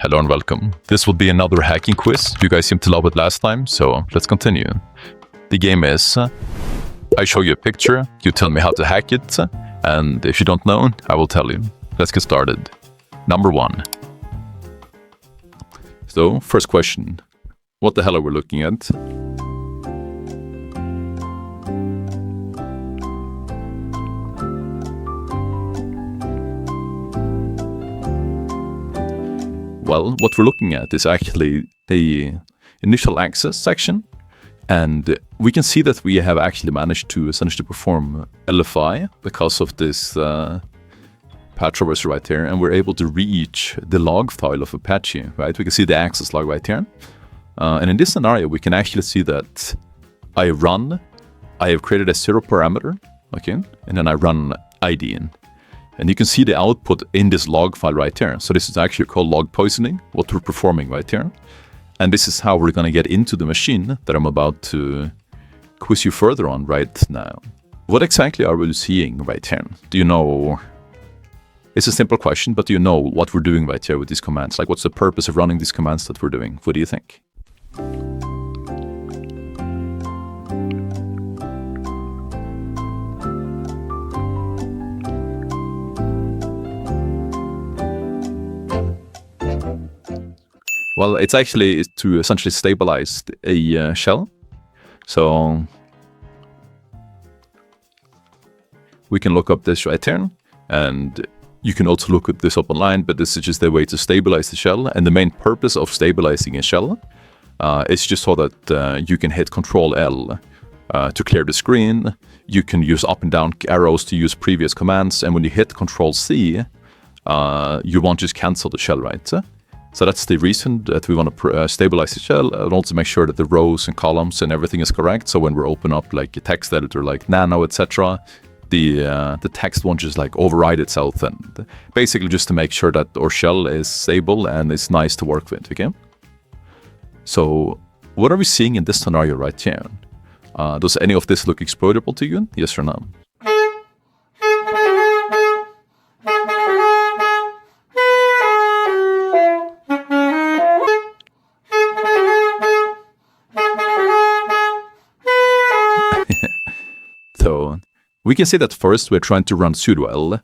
Hello and welcome. This will be another hacking quiz. You guys seemed to love it last time, so let's continue. The game is, I show you a picture, you tell me how to hack it, and if you don't know, I will tell you. Let's get started. Number 1. So, first question. What the hell are we looking at? Well, what we're looking at is actually the initial access section, and we can see that we have actually managed to essentially perform LFI because of this path traverse right here, and we're able to reach the log file of Apache, right? We can see the access log right here. And in this scenario, we can actually see that I have created a 0 parameter, okay? And then I run ID in. And you can see the output in this log file right here. So this is actually called log poisoning, what we're performing right here. And this is how we're going to get into the machine that I'm about to quiz you further on right now. What exactly are we seeing right here? Do you know? It's a simple question, but do you know what we're doing right here with these commands? Like, what's the purpose of running these commands that we're doing? What do you think? Well, it's actually to essentially stabilize a shell. So we can look up this right here, and you can also look at this up online, but this is just a way to stabilize the shell. And the main purpose of stabilizing a shell is just so that you can hit Control-L to clear the screen. You can use up and down arrows to use previous commands, and when you hit Control-C, you won't just cancel the shell, right? So that's the reason that we want to stabilize the shell, and also make sure that the rows and columns and everything is correct. So when we open up like a text editor like Nano, etc., the text won't just like override itself, and basically just to make sure that our shell is stable and it's nice to work with, okay? So what are we seeing in this scenario right here? Does any of this look exploitable to you? Yes or no? So we can see that first we're trying to run sudo L,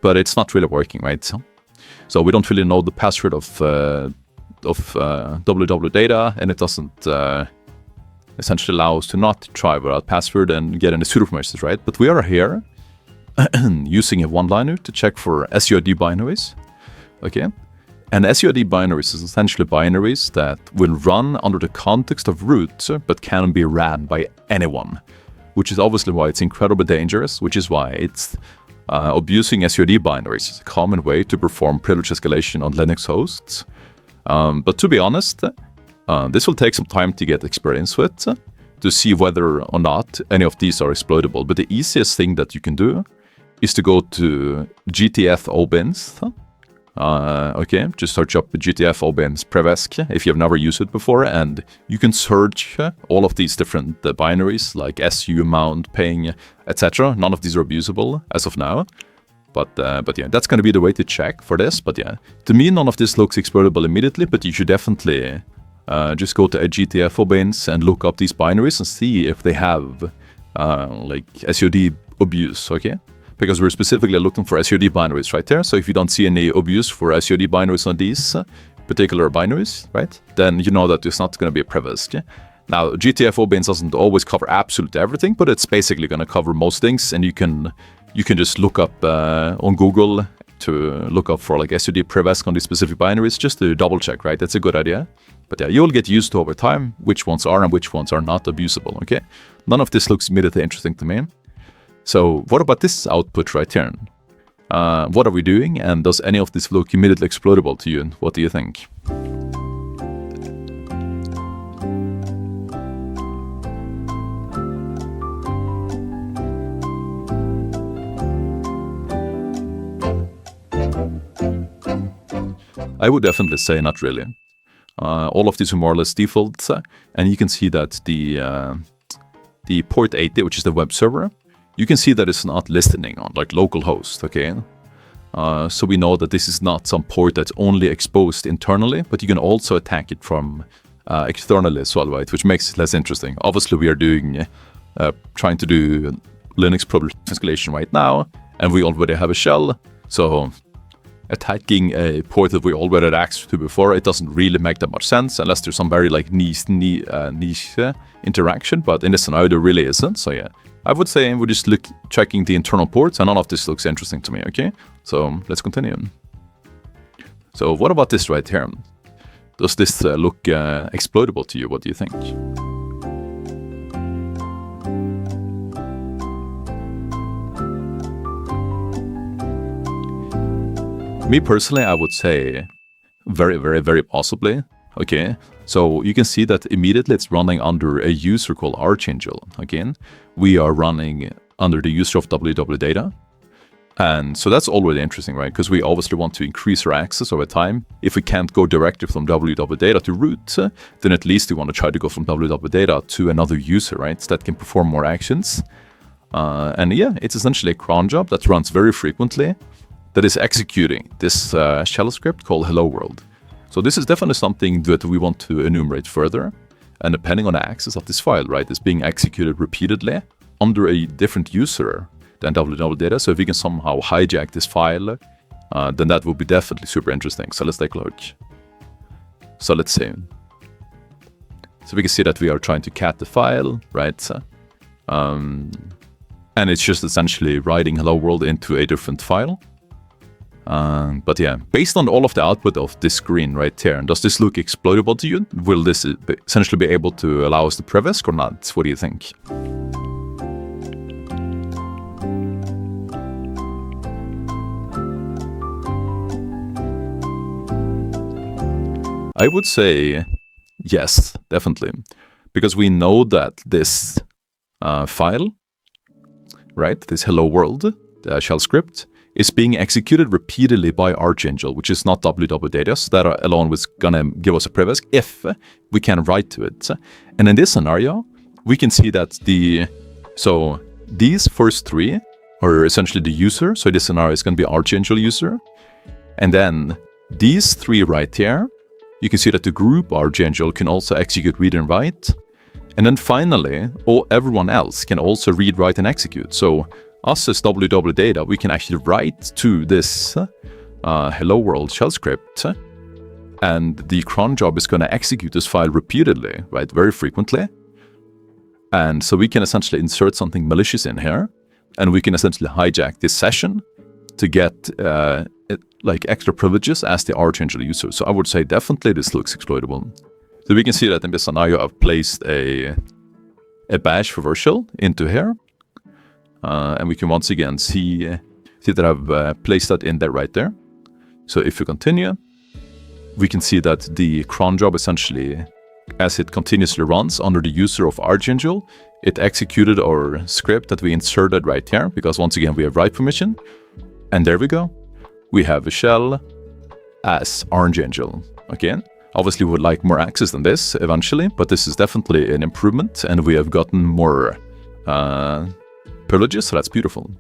but it's not really working, right? So we don't really know the password of www data, and it doesn't essentially allow us to not try without password and get any sudo permissions, right? But we are here using a one-liner to check for SUID binaries, okay? And SUID binaries is essentially binaries that will run under the context of root, but can be ran by anyone, which is obviously why it's incredibly dangerous, which is why it's abusing SUID binaries is a common way to perform privilege escalation on Linux hosts. But to be honest, this will take some time to get experience with, to see whether or not any of these are exploitable. But the easiest thing that you can do is to go to GTF obins. Okay, just search up GTF obins prevesk if you've never used it before, and you can search all of these different binaries like su, mount, ping, etc. None of these are abusable as of now, but yeah, that's going to be the way to check for this. But yeah, to me, none of this looks exploitable immediately, but you should definitely just go to a GTF obins and look up these binaries and see if they have like SUD abuse, okay? Because we're specifically looking for SUD binaries right there. So if you don't see any abuse for SUD binaries on these particular binaries, right, then you know that it's not going to be a previous. Yeah? Now, GTF obins doesn't always cover absolutely everything, but it's basically going to cover most things, and you can just look up on Google to look up for like SUD previous on these specific binaries just to double check, right? That's a good idea. But yeah, you'll get used to over time which ones are and which ones are not abusable, okay? None of this looks immediately interesting to me. So what about this output right here? What are we doing, and does any of this look immediately exploitable to you? What do you think? I would definitely say not really. All of these are more or less defaults, and you can see that the port 80, which is the web server, you can see that it's not listening on like localhost, okay? So we know that this is not some port that's only exposed internally, but you can also attack it from externally as well, right? Which makes it less interesting. Obviously, we are doing trying to do Linux privilege escalation right now, and we already have a shell. So attacking a port that we already had access to before, it doesn't really make that much sense unless there's some very like niche interaction. But in this scenario, there really isn't. So yeah, I would say we're just checking the internal ports, and none of this looks interesting to me. Okay, so let's continue. So what about this right here? Does this look exploitable to you? What do you think? Me personally, I would say very, very, very possibly. Okay, so you can see that immediately it's running under a user called Archangel. Again, we are running under the user of www.data. And so that's already interesting, right? Because we obviously want to increase our access over time. If we can't go directly from www.data to root, then at least we want to try to go from www.data to another user, right? So that can perform more actions. And yeah, it's essentially a cron job that runs very frequently that is executing this shell script called hello world. So this is definitely something that we want to enumerate further. And depending on the access of this file, right, it's being executed repeatedly under a different user than www.data. So if we can somehow hijack this file, then that would be definitely super interesting. So let's take a look. So let's see. So we can see that we are trying to cat the file, right? And it's just essentially writing hello world into a different file. But yeah, based on all of the output of this screen right here, does this look exploitable to you? Will this essentially be able to allow us to previsk or not? What do you think? I would say yes, definitely. Because we know that this file, right, this hello world shell script, is being executed repeatedly by Archangel, which is not www.data, so that alone was gonna give us a previsk if we can write to it. And in this scenario, we can see that so these first three are essentially the user, so this scenario is gonna be Archangel user. And then these three right here, you can see that the group Archangel can also execute read and write. And then finally, everyone else can also read, write, and execute. So us as www.data, we can actually write to this hello world shell script, and the cron job is going to execute this file repeatedly, right, very frequently. And so we can essentially insert something malicious in here, and we can essentially hijack this session to get like extra privileges as the Archangel user. So I would say definitely this looks exploitable. So we can see that in this scenario, I've placed a bash for virtual into here. And we can once again see that I've placed that in there right there. So if we continue, we can see that the cron job essentially, as it continuously runs under the user of Archangel, it executed our script that we inserted right here, because once again we have write permission. And there we go. We have a shell as Archangel. Again, obviously we would like more access than this eventually, but this is definitely an improvement, and we have gotten more privileges, so that's beautiful.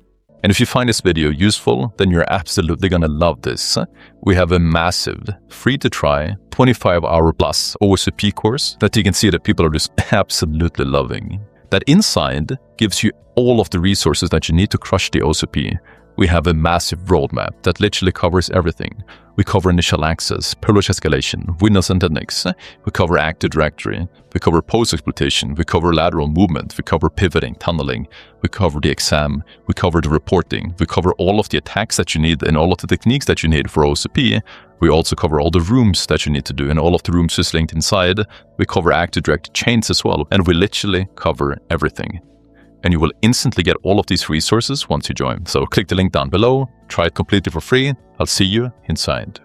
And if you find this video useful, then you're absolutely gonna love this. We have a massive, free-to-try, 25-hour plus OSCP course that you can see that people are just absolutely loving. That inside gives you all of the resources that you need to crush the OSCP. We have a massive roadmap that literally covers everything. We cover initial access, privilege escalation, Windows and Linux. We cover Active Directory. We cover post-exploitation. We cover lateral movement. We cover pivoting, tunneling. We cover the exam. We cover the reporting. We cover all of the attacks that you need and all of the techniques that you need for OSCP. We also cover all the rooms that you need to do, and all of the rooms is linked inside. We cover Active Directory chains as well, and we literally cover everything. And you will instantly get all of these resources once you join. So click the link down below, try it completely for free. I'll see you inside.